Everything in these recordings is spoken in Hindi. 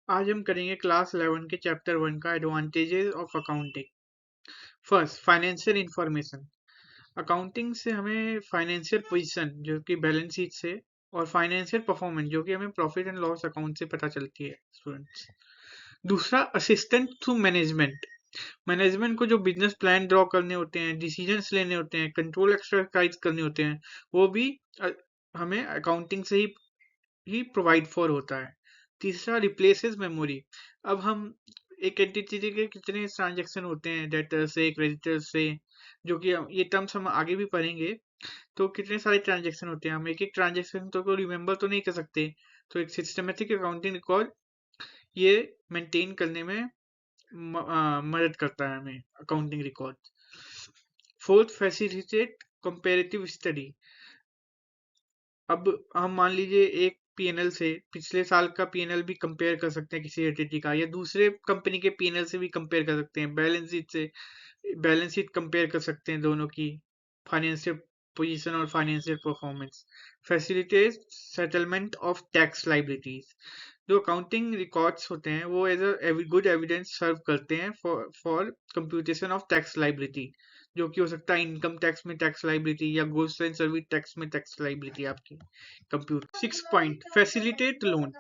आज हम करेंगे क्लास 11 के चैप्टर 1 का advantages of accounting. First, financial information. Accounting से हमें फाइनेंशियल पोजीशन जो कि बैलेंस शीट से, और फाइनेंशियल परफॉर्मेंस जो कि हमें प्रॉफिट एंड लॉस अकाउंट से पता चलती है स्टूडेंट्स। दूसरा, असिस्टेंट टू मैनेजमेंट। मैनेजमेंट को जो बिजनेस प्लान ड्रॉ करने होते हैं, डिसीजंस लेने होते हैं, कंट्रोल एक्सरसाइज करने होते हैं, वो भी हमें अकाउंटिंग से ही प्रोवाइड फॉर होता है। तीसरा, रिप्लेसेस मेमोरी। अब हम एक एंटिटी के कितने ट्रांजैक्शन होते हैं, डेटर से, क्रेडिटर से, जो कि ये टर्म्स हम आगे भी पढ़ेंगे। तो कितने सारे ट्रांजैक्शन होते हैं, हम एक एक ट्रांजैक्शन तो को रिमेंबर तो नहीं कर सकते। तो एक सिस्टमेटिक अकाउंटिंग रिकॉर्ड ये मेंटेन करने में मदद करता है हमें accounting record. Fourth, facilitate comparative study. अब हम मान लीजिए एक पीएनएल से पिछले साल का पीएनएल भी कंपेयर कर सकते हैं किसी एंटिटी का, या दूसरे कंपनी के पीएनएल से भी कंपेयर कर सकते हैं, बैलेंस शीट से बैलेंस शीट कंपेयर कर सकते हैं दोनों की, फाइनेंशियल पोजीशन और financial performance. Facilitate settlement of tax liabilities. जो अकाउंटिंग रिकॉर्ड्स होते हैं वो एज अ गुड एविडेंस सर्व करते हैं for computation of tax liability, जो कि हो सकता है इनकम टैक्स में टैक्स लाइबिलिटी या गुड्स एंड सर्विस टैक्स में टैक्स लाइबिलिटी आपकी कंप्यूटर। 6 point, facilitate loan.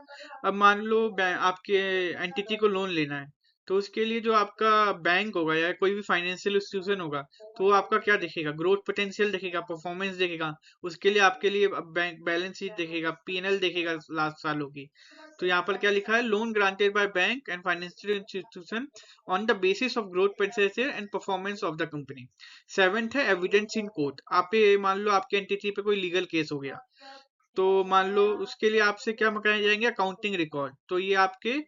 अब मान लो आपके एंटिटी को लोन लेना है, तो उसके लिए जो आपका बैंक होगा या कोई भी फाइनेंशियल इंस्टीट्यूशन होगा, तो वो आपका क्या देखेगा, ग्रोथ पोटेंशियल देखेगा, परफॉर्मेंस देखेगा। उसके लिए आपके लिए बैंक बैलेंस शीट देखेगा, पीएनएल देखेगा लास्ट सालों की। तो यहाँ पर क्या लिखा है, loan granted by bank and financial institution on the basis of growth potential and performance of the company. Seventh है एविडेंस इन कोर्ट। आप मान लो आपके एंटिटी पे कोई लीगल केस हो गया, तो मान लो उसके लिए आपसे क्या मंगाए जाएंगे, अकाउंटिंग रिकॉर्ड, तो ये आपके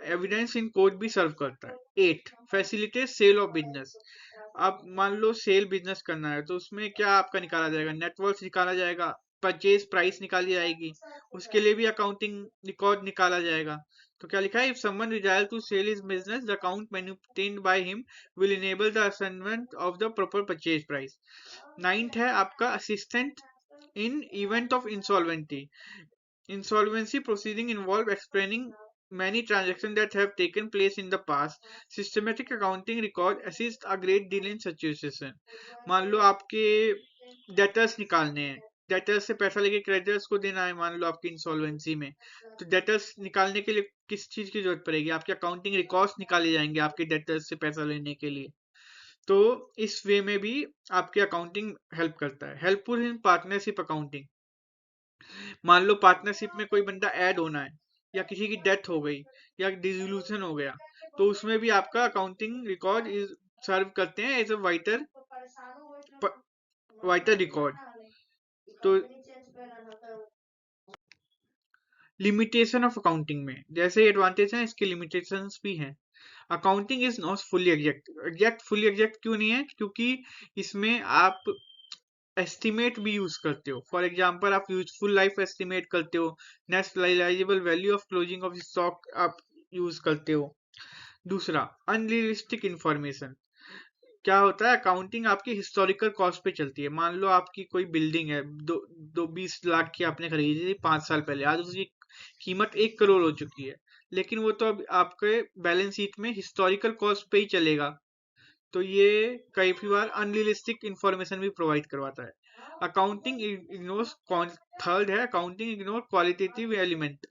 एविडेंस इन कोर्ट भी सर्व करता है। 8, फैसिलिटेट सेल ऑफ बिजनेस। आप मान लो सेल बिजनेस करना है, तो उसमें क्या आपका निकाला जाएगा, नेटवर्थ निकाला जाएगा, परचेज प्राइस निकाली जाएगी, उसके लिए भी अकाउंटिंग रिकॉर्ड निकाला जाएगा। तो क्या लिखा है, if someone desire to sell his business the account maintained by him will enable the assignment of the proper purchase price. 9th है आपका assistant in event of insolvency. Insolvency proceeding involve explaining many transactions that have taken place in the past. Systematic accounting record assist a great deal in such situation. मान लो आपके डेटर्स निकालने हैं, डेटर्स से पैसा लेके क्रेडिटर्स को देना है, मान लो आपकी इंसॉल्वेंसी में, तो डेटर्स निकालने के लिए किस चीज की जरूरत पड़ेगी, आपके अकाउंटिंग रिकॉर्ड्स निकाले जाएंगे आपके डेटर्स से पैसा लेने के लिए। तो इस वे में भी आपके अकाउंटिंग हेल्प करता है। Helpful in partnership accounting. मान लो पार्टनरशिप में कोई बंदा ऐड होना है, या किसी की डेथ हो गई, या डिसोल्यूशन हो गया, तो उसमें भी आपका अकाउंटिंग रिकॉर्ड सर्व करते हैं एज अ वाइटर रिकॉर्ड। तो लिमिटेशन ऑफ अकाउंटिंग में जैसे एडवांटेज है, इसके लिमिटेशंस भी हैं। Accounting is not fully exact fully exact क्यों नहीं है, क्योंकि इसमें आप एस्टिमेट भी यूज करते हो। फॉर एग्जांपल आप यूजफुल लाइफ एस्टिमेट करते हो, next realisable value of closing of stock आप यूज करते हो। दूसरा, अनरियलिस्टिक इंफॉर्मेशन। क्या होता है, अकाउंटिंग आपकी हिस्टोरिकल कॉस्ट पे चलती है। मान लो आपकी कोई बिल्डिंग है, दो 20 लाख की आपने खरीदी थी 5 साल पहले, आज उसकी कीमत 1 करोड़ हो चुकी है, लेकिन वो तो अब आपके बैलेंस शीट में हिस्टोरिकल कॉस्ट पे ही चलेगा। तो ये कई बार अनरियलिस्टिक इंफॉर्मेशन भी प्रोवाइड करवाता है। अकाउंटिंग इग्नोर्स थर्ड है, accounting ignore qualitative element.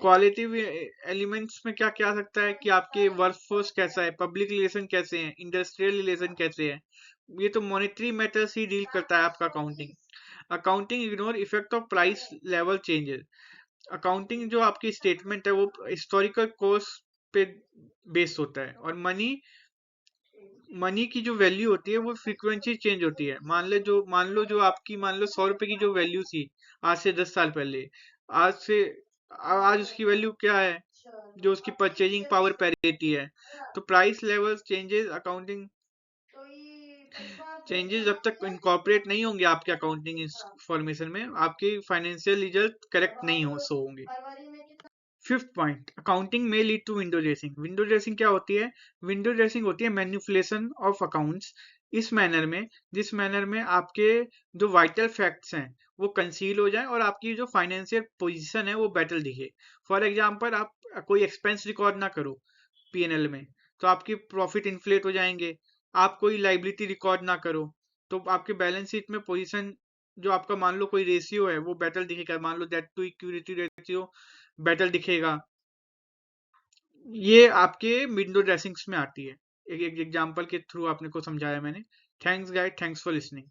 Qualitative elements में क्या क्या आ सकता है कि आपके वर्कफोर्स कैसा है, पब्लिक रिलेशन कैसे हैं, इंडस्ट्रियल रिलेशन कैसे है, ये तो मॉनेटरी मैटर्स ही डील करता है आपका accounting. Accounting ignore effect of price level changes. Accounting जो आपकी स्टेटमेंट है वो हिस्टोरिकल कोर्स पे बेस्ड होता है, और मनी मनी की जो वैल्यू होती है वो फ्रीक्वेंसी चेंज होती है। मान लो जो आपकी मान लो 100 रुपए की जो वैल्यू थी आज से 10 साल पहले, आज से आज उसकी वैल्यू क्या है, जो उसकी परचेजिंग पावर पैरिटी है। तो price level changes accounting changes जब तक इनकॉर्पोरेट नहीं होंगे आपके अकाउंटिंग इंफॉर्मेशन में, आपके फाइनेंशियल रिजल्ट करेक्ट नहीं हो सो होंगे। फिफ्थ पॉइंट, अकाउंटिंग में lead to window dressing. Window dressing क्या होती है, विंडो ड्रेसिंग होती है मैनिपुलेशन ऑफ अकाउंट्स। जिस मैनर में आपके जो वाइटल फैक्ट्स हैं वो कंसील हो जाए और आपकी जो फाइनेंशियल पोजीशन है वो बेटर दिखे। फॉर एग्जांपल आप कोई एक्सपेंस रिकॉर्ड ना करो पीएनएल में, तो आपकी प्रॉफिट इन्फ्लेट हो जाएंगे। आप कोई लाइबिलिटी रिकॉर्ड ना करो, तो आपके बैलेंस शीट में पोजीशन जो आपका मान लो कोई रेशियो है वो बेटर दिखेगा, मान लो debt to equity ratio better दिखेगा। ये आपके विंडो ड्रेसिंग्स में आती है। एक एग्जांपल के थ्रू आपने को समझाया मैंने। Thanks guide, thanks for listening.